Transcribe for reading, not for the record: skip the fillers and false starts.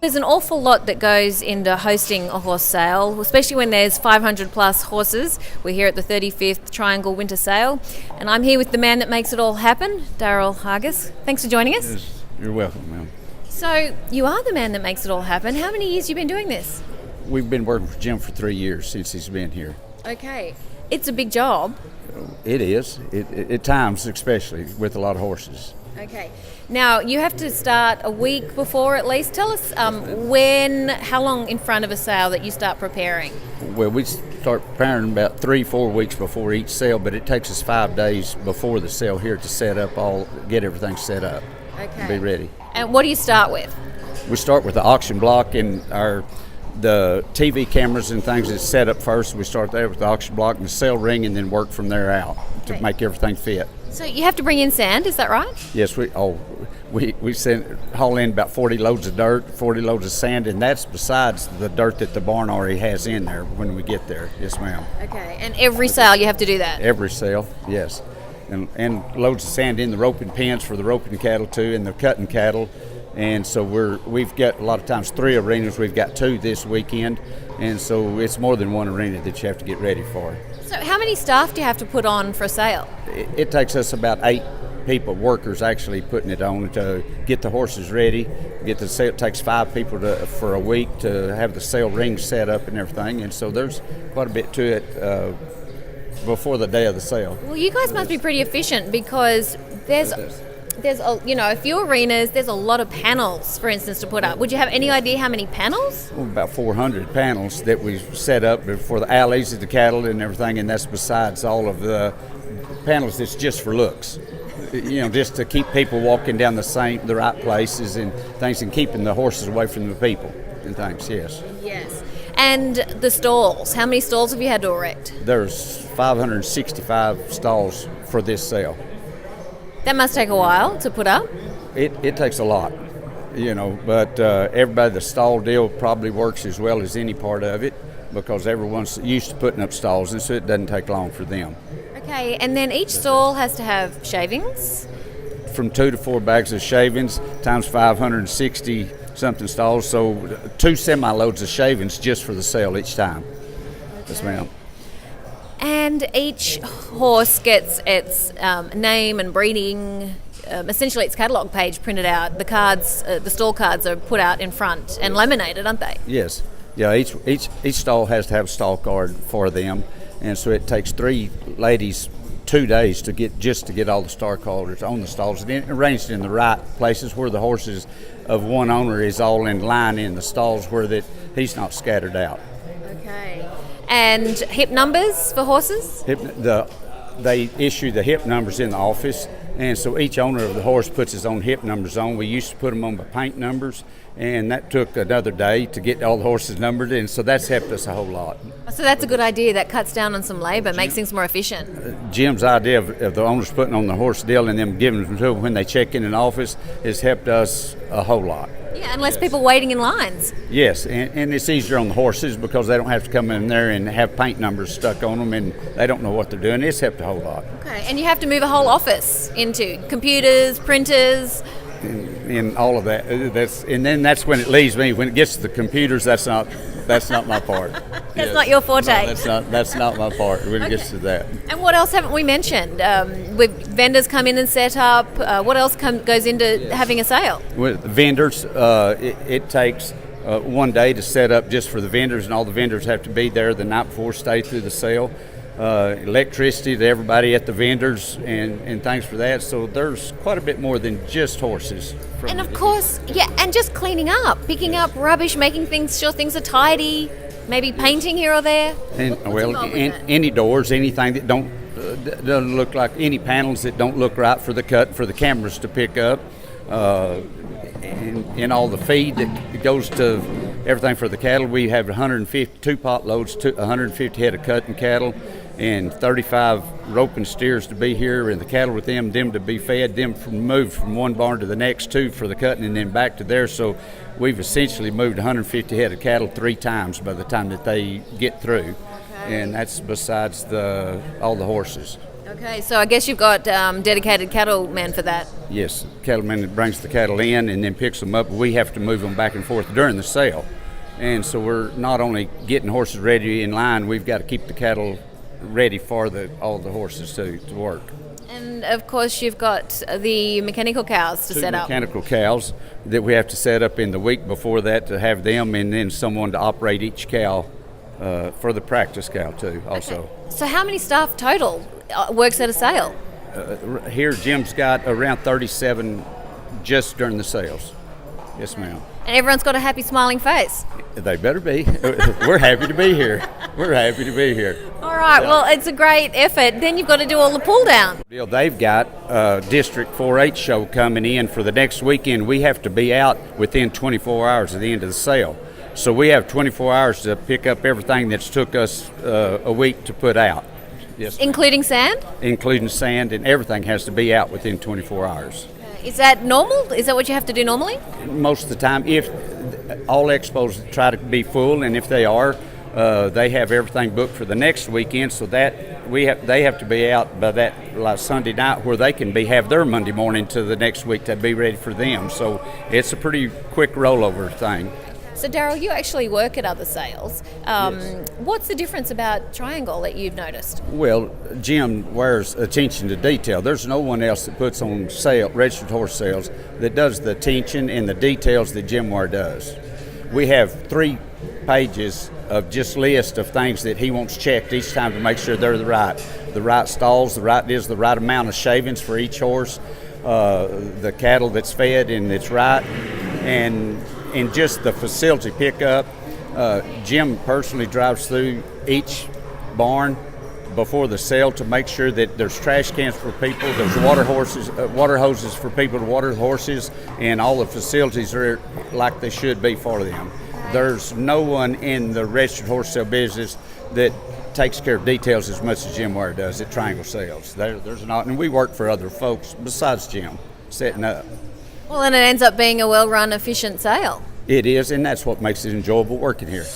there's an awful lot that goes into hosting a horse sale, especially when there's 500 plus horses. We're here at the 35th Triangle Winter Sale, and I'm here with the man that makes it all happen, Derrel Hargis. Thanks for joining us. Yes, you're welcome, ma'am. So you are the man that makes it all happen. How many years have you been doing this? We've been working for Jim for 3 years since he's been here. Okay. It's a big job. It is, at times especially, with a lot of horses. Okay. Now, you have to start a week before at least. Tell us how long in front of a sale that you start preparing? Well, we start preparing about 3-4 weeks before each sale, but it takes us 5 days before the sale here to set up get everything set up. Okay. And be ready. And what do you start with? We start with the auction block and the TV cameras and things is set up first. We start there with the auction block and the sale ring, and then work from there out to make everything fit. So you have to bring in sand, is that right? Yes, we haul in about 40 loads of dirt, 40 loads of sand, and that's besides the dirt that the barn already has in there when we get there. Yes, ma'am. Okay, and every sale you have to do that? Every sale, yes. And loads of sand in the roping pens for the roping cattle too, and the cutting cattle. And so we've got a lot of times 3 arenas. We've got 2 this weekend, and so it's more than one arena that you have to get ready for. So how many staff do you have to put on for a sale? It takes us about 8 people, workers actually putting it on to get the horses ready, get the sale. It takes 5 people for a week to have the sale ring set up and everything, and so there's quite a bit to it before the day of the sale. Well, you guys must be pretty efficient because there's a few arenas. There's a lot of panels, for instance, to put up. Would you have any idea how many panels? Well, about 400 panels that we set up for the alleys of the cattle and everything, and that's besides all of the panels that's just for looks. Just to keep people walking down the right places and things, and keeping the horses away from the people and things. Yes. Yes. And the stalls. How many stalls have you had to erect? There's 565 stalls for this sale. That must take a while to put up. It takes a lot, but everybody, the stall deal probably works as well as any part of it because everyone's used to putting up stalls, and so it doesn't take long for them. Okay, and then each stall has to have shavings? From 2 to 4 bags of shavings times 560 something stalls, so 2 semi-loads of shavings just for the sale each time. Okay. Yes, ma'am. And each horse gets its name and breeding, essentially its catalogue page printed out. The cards, the stall cards are put out in front and laminated, aren't they? Yes. Yeah, each stall has to have a stall card for them, and so it takes 3 ladies 2 days to get all the star cards on the stalls and arranged in the right places where the horses of one owner is all in line in the stalls where that he's not scattered out. Okay. And hip numbers for horses? They issue the hip numbers in the office, and so each owner of the horse puts his own hip numbers on. We used to put them on by paint numbers, and that took another day to get all the horses numbered, and so that's helped us a whole lot. So that's a good idea. That cuts down on some labor, makes things more efficient. Jim's idea of the owners putting on the horse deal and them giving them to them when they check in office has helped us a whole lot. Yeah, and less people waiting in lines. Yes, and it's easier on the horses because they don't have to come in there and have paint numbers stuck on them, and they don't know what they're doing. It's helped a whole lot. Okay, and you have to move a whole office into computers, printers. And all of that. That's when it leaves me. When it gets to the computers, that's not my part. That's not your forte. No, that's not my part when it gets to that. And what else haven't we mentioned? With vendors come in and set up. What else goes into having a sale? With vendors, it takes 1 day to set up just for the vendors, and all the vendors have to be there the night before, stay through the sale. Electricity to everybody at the vendors and things for that. So there's quite a bit more than just horses. And of course, and just cleaning up, picking up rubbish, making sure things are tidy, maybe painting here or there. Any doors, anything that doesn't look like, any panels that don't look right for the cameras to pick up. And all the feed that goes to everything for the cattle. We have 152 pot loads, 150 head of cutting cattle, and 35 roping steers to be here, and the cattle with them to be fed, moved from one barn to the next 2 for the cutting, and then back to there. So we've essentially moved 150 head of cattle 3 times by the time that they get through. Okay. And that's besides all the horses. Okay, so I guess you've got dedicated cattlemen for that. Yes, cattleman that brings the cattle in and then picks them up. We have to move them back and forth during the sale. And so we're not only getting horses ready in line, we've got to keep the cattle ready for all the horses to work. And of course you've got the mechanical cows to set up. 2 mechanical cows that we have to set up in the week before that to have them, and then someone to operate each cow for the practice cow too also. Okay. So how many staff total works at a sale? Here Jim's got around 37 just during the sales. Yes, ma'am. And everyone's got a happy smiling face. They better be. We're happy to be here. We're happy to be here. All right, well, it's a great effort. Then you've got to do all the pull down. They've got a District 4-H show coming in for the next weekend. We have to be out within 24 hours at the end of the sale. So we have 24 hours to pick up everything that's took us a week to put out. Yes, including sand? Including sand, and everything has to be out within 24 hours. Is that normal? Is that what you have to do normally? Most of the time, if all expos try to be full, and if they are, they have everything booked for the next weekend, so that they have to be out by that like Sunday night, where they can have their Monday morning to the next week to be ready for them. So it's a pretty quick rollover thing. So Derrel, you actually work at other sales. Yes. What's the difference about Triangle that you've noticed? Well, Jim wears attention to detail. There's no one else that puts on registered horse sales that does the attention and the details that Jim Ware does. We have 3 pages of just list of things that he wants checked each time to make sure they're the right stalls, the right amount of shavings for each horse, the cattle that's fed and it's right, and just the facility pickup. Jim personally drives through each barn before the sale to make sure that there's trash cans for people, there's water hoses for people to water the horses, and all the facilities are like they should be for them. There's no one in the registered horse sale business that takes care of details as much as Jim Ware does at Triangle Sales. There's not, and we work for other folks besides Jim setting up. Well, and it ends up being a well-run, efficient sale. It is, and that's what makes it enjoyable working here.